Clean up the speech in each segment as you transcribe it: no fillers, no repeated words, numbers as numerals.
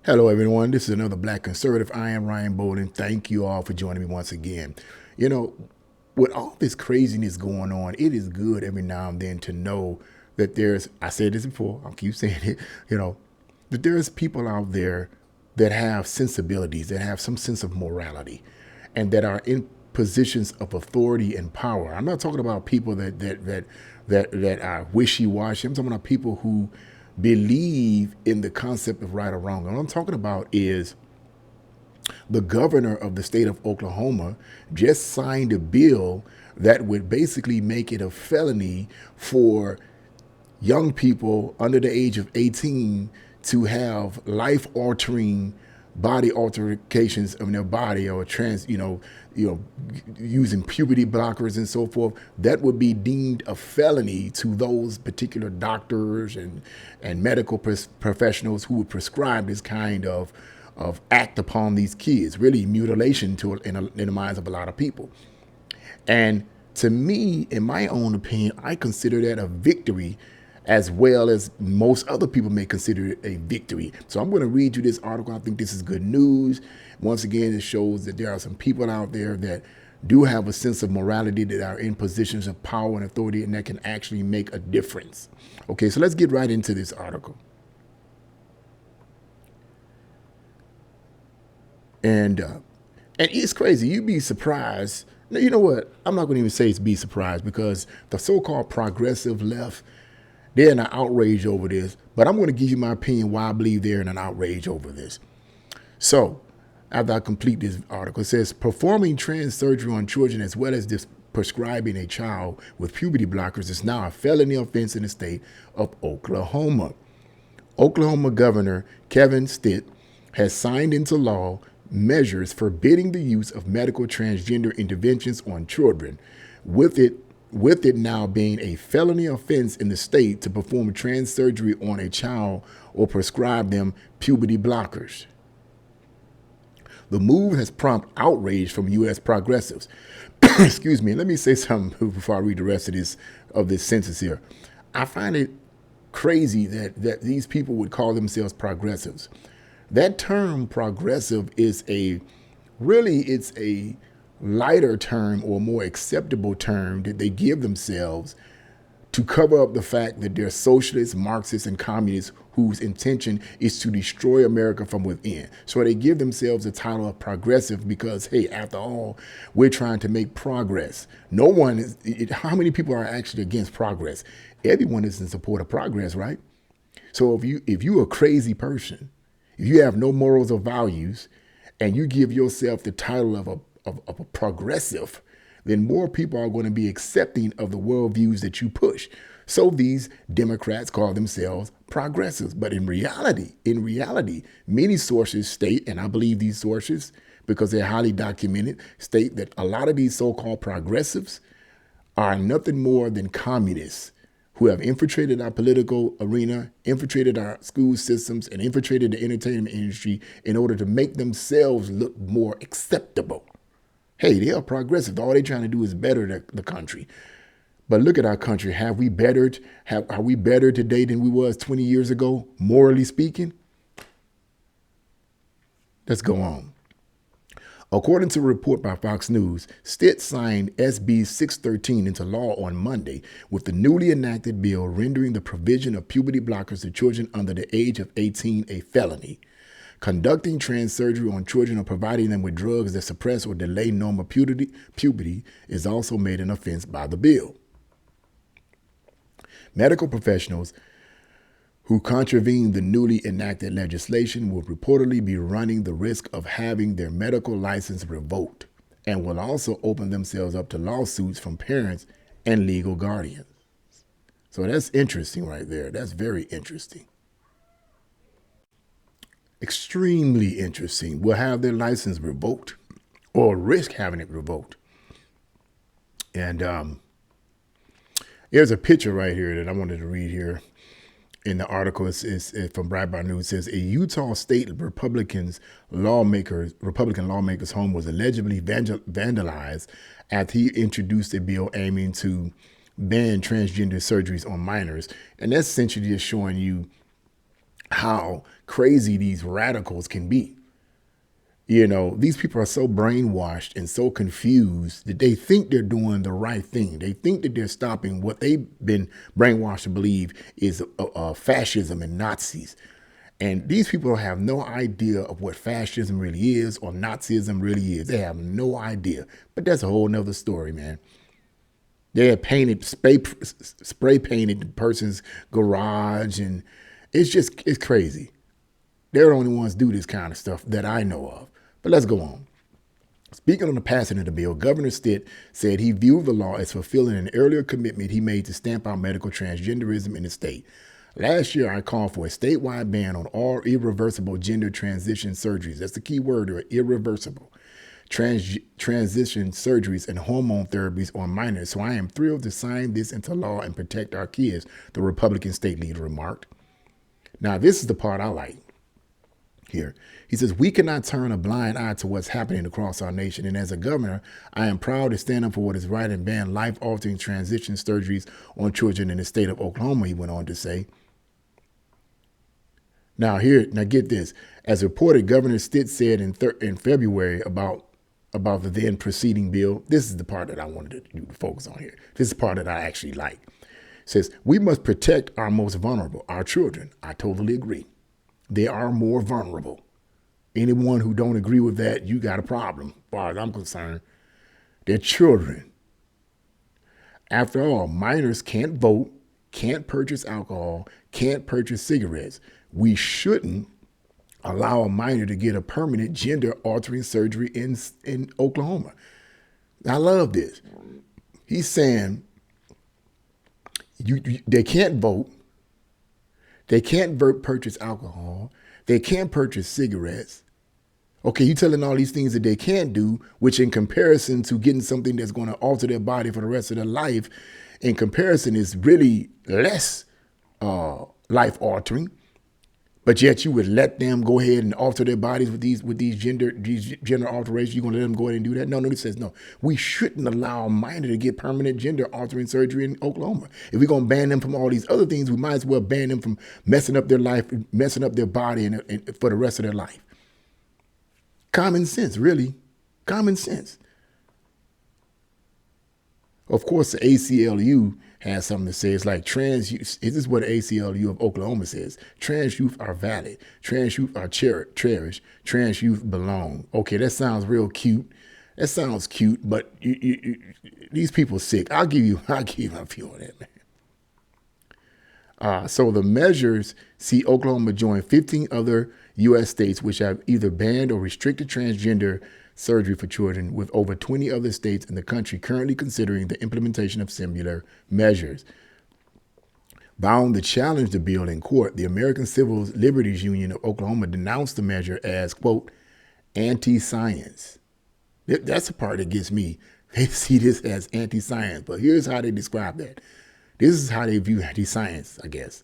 Hello, everyone. This is another Black Conservative. I am Ryan Bolden. Thank you all for joining me once again. You know, with all this craziness going on, it is good every now and then to know that I said this before, I'll keep saying it, you know, that there's people out there that have sensibilities, that have some sense of morality, and that are in positions of authority and power. I'm not talking about people that are wishy-washy. I'm talking about people who believe in the concept of right or wrong. And what I'm talking about is the governor of the state of Oklahoma just signed a bill that would basically make it a felony for young people under the age of 18 to have life altering body alterations of their body or using puberty blockers and so forth. That would be deemed a felony to those particular doctors and medical professionals who would prescribe this kind of act upon these kids, really mutilation in the minds of a lot of people. And to me, in my own opinion, I consider that a victory as well as most other people may consider it a victory. So I'm going to read you this article. I think this is good news. Once again, it shows that there are some people out there that do have a sense of morality, that are in positions of power and authority, and that can actually make a difference. Okay, so let's get right into this article. And it's crazy. You'd be surprised. Now, you know what? I'm not going to even say it's be surprised, because the so-called progressive left, they're in an outrage over this. But I'm going to give you my opinion why I believe they're in an outrage over this. So, after I complete this article, it says performing trans surgery on children as well as prescribing a child with puberty blockers is now a felony offense in the state of Oklahoma. Oklahoma Governor Kevin Stitt has signed into law measures forbidding the use of medical transgender interventions on children, with it now being a felony offense in the state to perform trans surgery on a child or prescribe them puberty blockers. The move has prompted outrage from U.S. progressives. Excuse me. Let me say something before I read the rest of this sentence here. I find it crazy that these people would call themselves progressives. That term progressive is it's a lighter term or more acceptable term that they give themselves to cover up the fact that they're socialists, Marxists, and communists whose intention is to destroy America from within. So they give themselves the title of progressive because, hey, after all, we're trying to make progress. No one is, how many people are actually against progress? Everyone is in support of progress, right? So if you're a crazy person, if you have no morals or values, and you give yourself the title of a progressive, then more people are going to be accepting of the worldviews that you push. So these Democrats call themselves progressives. But in reality, many sources state, and I believe these sources because they're highly documented, state that a lot of these so-called progressives are nothing more than communists who have infiltrated our political arena, infiltrated our school systems, and infiltrated the entertainment industry in order to make themselves look more acceptable. Hey, they are progressive. All they're trying to do is better the country. But look at our country. Are we better today than we was 20 years ago, morally speaking? Let's go on. According to a report by Fox News, Stitt signed SB 613 into law on Monday, with the newly enacted bill rendering the provision of puberty blockers to children under the age of 18 a felony. Conducting trans surgery on children or providing them with drugs that suppress or delay normal puberty is also made an offense by the bill. Medical professionals who contravene the newly enacted legislation will reportedly be running the risk of having their medical license revoked, and will also open themselves up to lawsuits from parents and legal guardians. So that's interesting right there. That's very interesting. Extremely interesting, will have their license revoked or risk having it revoked. And there's a picture right here that I wanted to read here in the article. It's from Breitbart News. It says a Utah state Republican lawmaker's home was allegedly vandalized after he introduced a bill aiming to ban transgender surgeries on minors. And that's essentially just showing you how crazy these radicals can be. You know, these people are so brainwashed and so confused that they think they're doing the right thing. They think that they're stopping what they've been brainwashed to believe is fascism and Nazis. And these people have no idea of what fascism really is or Nazism really is. They have no idea. But that's a whole nother story, man. They had painted, spray painted the person's garage, and it's crazy. They're the only ones do this kind of stuff that I know of. But let's go on. Speaking on the passing of the bill, Governor Stitt said he viewed the law as fulfilling an earlier commitment he made to stamp out medical transgenderism in the state. Last year, I called for a statewide ban on all irreversible gender transition surgeries. That's the key word, or irreversible. Transition surgeries and hormone therapies on minors. So I am thrilled to sign this into law and protect our kids, the Republican state leader remarked. Now, this is the part I like here. He says, we cannot turn a blind eye to what's happening across our nation. And as a governor, I am proud to stand up for what is right and ban life-altering transition surgeries on children in the state of Oklahoma, he went on to say. Now get this. As reported, Governor Stitt said in February about the then preceding bill. This is the part that I wanted to focus on here. This is the part that I actually like. It says, we must protect our most vulnerable, our children. I totally agree. They are more vulnerable. Anyone who don't agree with that, you got a problem, as far as I'm concerned. They're children. After all, minors can't vote, can't purchase alcohol, can't purchase cigarettes. We shouldn't allow a minor to get a permanent gender-altering surgery in Oklahoma. I love this. He's saying they can't vote, they can't purchase alcohol, they can't purchase cigarettes. Okay, you telling all these things that they can't do, which in comparison to getting something that's going to alter their body for the rest of their life, in comparison is really less life-altering. But yet you would let them go ahead and alter their bodies with these gender alterations. You're going to let them go ahead and do that? No, it says no. We shouldn't allow a minor to get permanent gender altering surgery in Oklahoma. If we're going to ban them from all these other things, we might as well ban them from messing up their life, messing up their body and for the rest of their life. Common sense, really. Common sense. Of course, the ACLU has something to say. It's like trans youth. This is what the ACLU of Oklahoma says. Trans youth are valid. Trans youth are cherished. Trans youth belong. Okay, that sounds real cute. That sounds cute, but these people are sick. I'll give you my view on that, man. So the measures see Oklahoma join 15 other U.S. states which have either banned or restricted transgender surgery for children, with over 20 other states in the country currently considering the implementation of similar measures. Bound to challenge the bill in court, the American Civil Liberties Union of Oklahoma denounced the measure as, quote, anti-science. That's the part that gets me. They see this as anti-science, but here's how they describe that. This is how they view anti-science, I guess.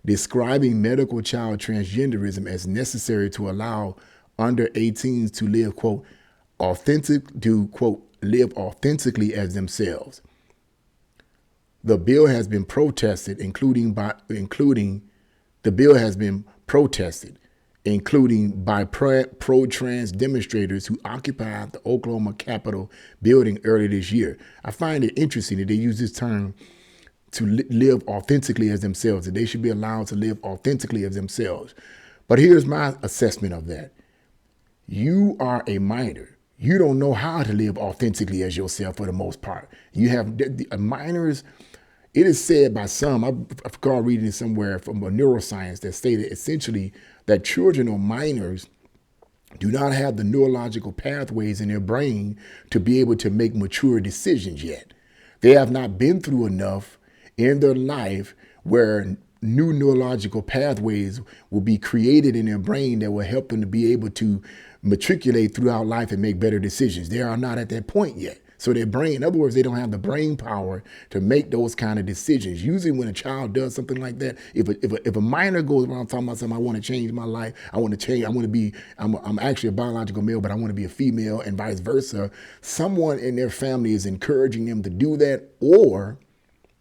Describing medical child transgenderism as necessary to allow under 18s to live, quote, live authentically as themselves. The bill has been protested, including by pro-trans demonstrators who occupied the Oklahoma Capitol building earlier this year. I find it interesting that they use this term to live authentically as themselves, that they should be allowed to live authentically as themselves. But here's my assessment of that. You are a minor. You don't know how to live authentically as yourself for the most part. You have minors. It is said by some, I recall reading it somewhere from a neuroscience that stated essentially that children or minors do not have the neurological pathways in their brain to be able to make mature decisions yet. They have not been through enough in their life where new neurological pathways will be created in their brain that will help them to be able to matriculate throughout life and make better decisions. They are not at that point yet. So their brain, in other words, they don't have the brain power to make those kind of decisions. Usually when a child does something like that, if a minor goes around talking about something, I want to change my life, I'm actually a biological male, but I want to be a female, and vice versa, someone in their family is encouraging them to do that, or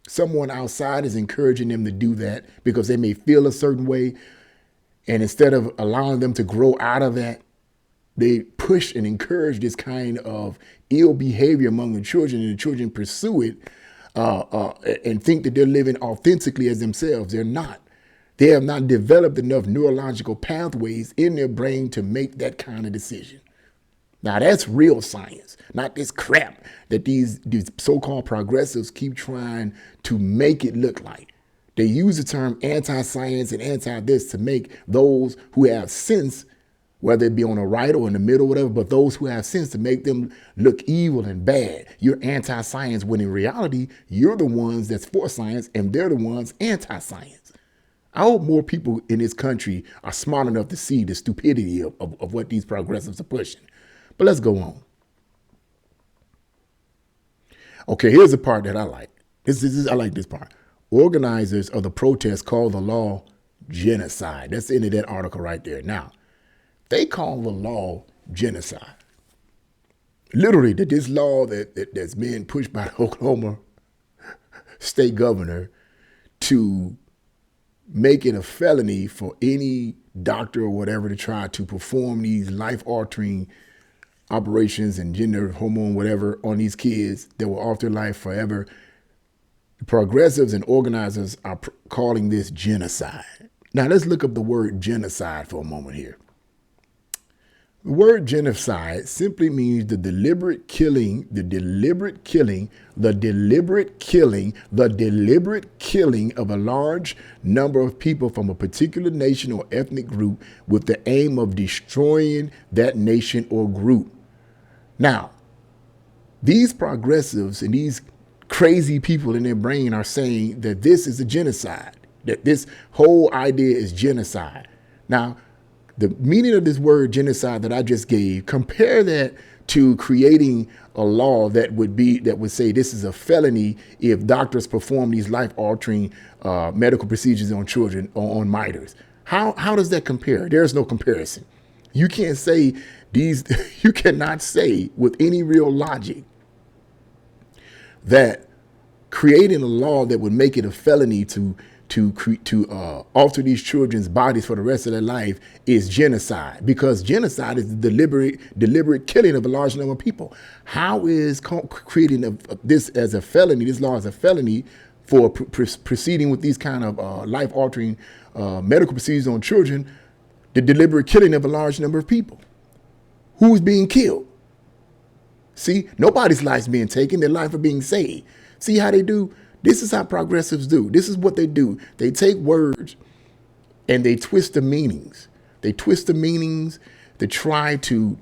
someone outside is encouraging them to do that because they may feel a certain way. And instead of allowing them to grow out of that, they push and encourage this kind of ill behavior among the children, and the children pursue it and think that they're living authentically as themselves. They're not. They have not developed enough neurological pathways in their brain to make that kind of decision. Now, that's real science, not this crap that these so-called progressives keep trying to make it look like. They use the term anti-science and anti-this to make those who have sense, whether it be on the right or in the middle, whatever, but those who have sense, to make them look evil and bad. You're anti-science, when in reality, you're the ones that's for science and they're the ones anti-science. I hope more people in this country are smart enough to see the stupidity of what these progressives are pushing. But let's go on. Okay, here's the part that I like. I like this part. Organizers of the protest call the law genocide. That's the end of that article right there. Now, they call the law genocide. Literally, that this law that's being pushed by the Oklahoma state governor to make it a felony for any doctor or whatever to try to perform these life-altering operations and gender hormone whatever on these kids that will alter life forever. The progressives and organizers are calling this genocide. Now let's look up the word genocide for a moment here. The word genocide simply means the deliberate killing of a large number of people from a particular nation or ethnic group with the aim of destroying that nation or group. Now, these progressives and these crazy people in their brain are saying that this is a genocide, that this whole idea is genocide. Now, the meaning of this word genocide that I just gave, compare that to creating a law that would say this is a felony if doctors perform these life-altering medical procedures on children or on minors. How does that compare? There's no comparison. You can't say you cannot say with any real logic that creating a law that would make it a felony to alter these children's bodies for the rest of their life is genocide, because genocide is the deliberate killing of a large number of people. How is creating this as a felony, this law as a felony for proceeding with these kind of life-altering medical procedures on children, the deliberate killing of a large number of people? Who's being killed? See, nobody's life's being taken, their life are being saved. See how they do? This is how progressives do. This is what they do. They take words and they twist the meanings. They twist the meanings to try to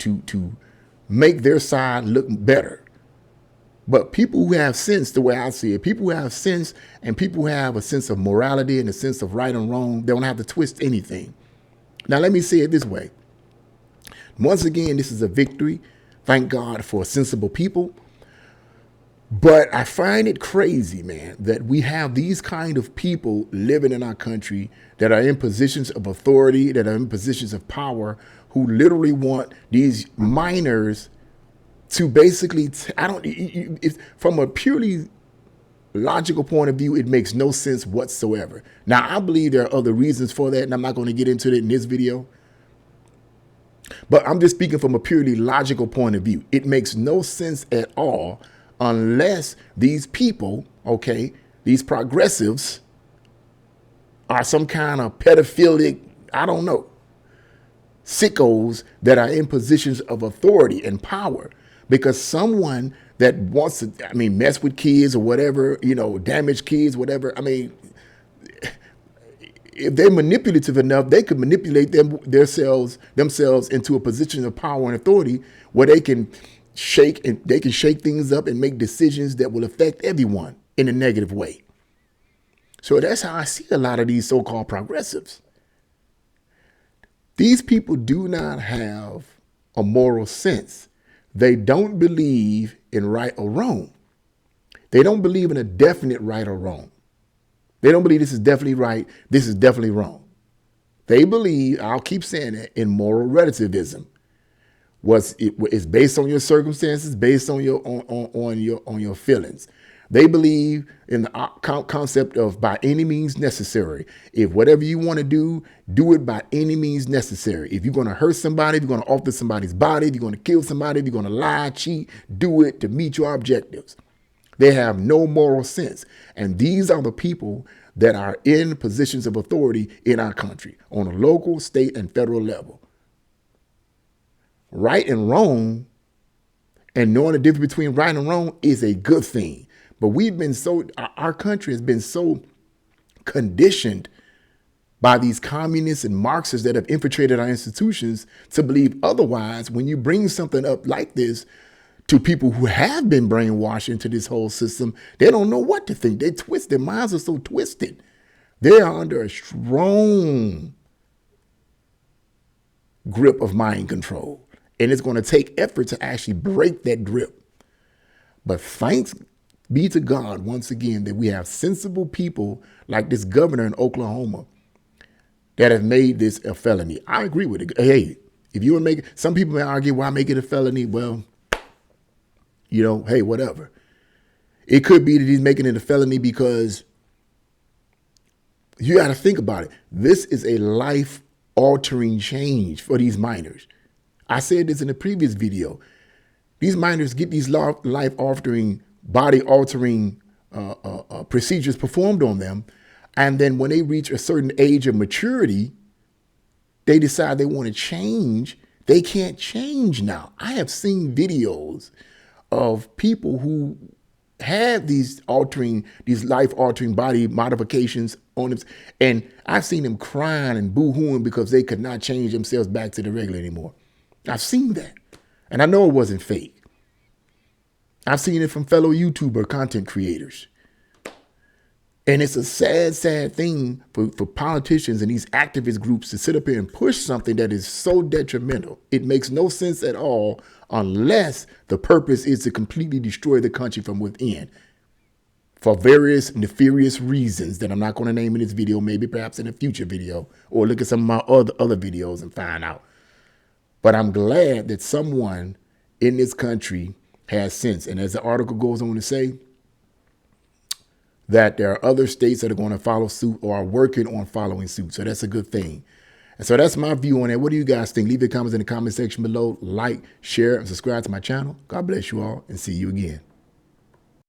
make their side look better. But people who have sense, the way I see it, people who have sense and people who have a sense of morality and a sense of right and wrong, they don't have to twist anything. Now, let me say it this way. Once again, this is a victory. Thank God for sensible people. But I find it crazy, man, that we have these kind of people living in our country that are in positions of authority, that are in positions of power, who literally want these minors to basically, from a purely logical point of view, it makes no sense whatsoever. Now, I believe there are other reasons for that, and I'm not going to get into it in this video. But I'm just speaking from a purely logical point of view. It makes no sense at all unless these people, okay, these progressives are some kind of pedophilic, I don't know, sickos that are in positions of authority and power. Because someone that wants to, mess with kids or whatever, damage kids, whatever, if they're manipulative enough, they could manipulate themselves into a position of power and authority where they can shake things up and make decisions that will affect everyone in a negative way. So that's how I see a lot of these so-called progressives. These people do not have a moral sense. They don't believe in right or wrong. They don't believe in a definite right or wrong. They don't believe this is definitely right, this is definitely wrong. They believe, I'll keep saying it, in moral relativism. It's based on your circumstances, based on your feelings. They believe in the concept of by any means necessary. If whatever you want to do it by any means necessary. If you're going to hurt somebody, if you're going to alter somebody's body, if you're going to kill somebody, if you're going to lie, cheat, do it to meet your objectives. They have no moral sense. And these are the people that are in positions of authority in our country on a local, state, and federal level. Right and wrong, and knowing the difference between right and wrong is a good thing. But our country has been so conditioned by these communists and Marxists that have infiltrated our institutions to believe otherwise. When you bring something up like this to people who have been brainwashed into this whole system, they don't know what to think. Their minds are so twisted. They are under a strong grip of mind control. And it's going to take effort to actually break that grip. But thanks be to God, once again, that we have sensible people like this governor in Oklahoma that have made this a felony. I agree with it. Hey, if you would make it, some people may argue, why make it a felony? Well, hey, whatever. It could be that he's making it a felony because you got to think about it. This is a life-altering change for these minors. I said this in a previous video. These minors get these life-altering, body-altering procedures performed on them. And then when they reach a certain age of maturity, they decide they want to change. They can't change now. I have seen videos of people who have these life-altering body modifications on them. And I've seen them crying and boo-hooing because they could not change themselves back to the regular anymore. I've seen that. And I know it wasn't fake. I've seen it from fellow YouTuber content creators. And it's a sad, sad thing for politicians and these activist groups to sit up here and push something that is so detrimental. It makes no sense at all unless the purpose is to completely destroy the country from within for various nefarious reasons that I'm not going to name in this video, maybe perhaps in a future video, or look at some of my other videos and find out. But I'm glad that someone in this country has sense. And as the article goes on to say, that there are other states that are going to follow suit or are working on following suit. So that's a good thing. And so that's my view on it. What do you guys think? Leave your comments in the comment section below. Like, share, and subscribe to my channel. God bless you all and see you again.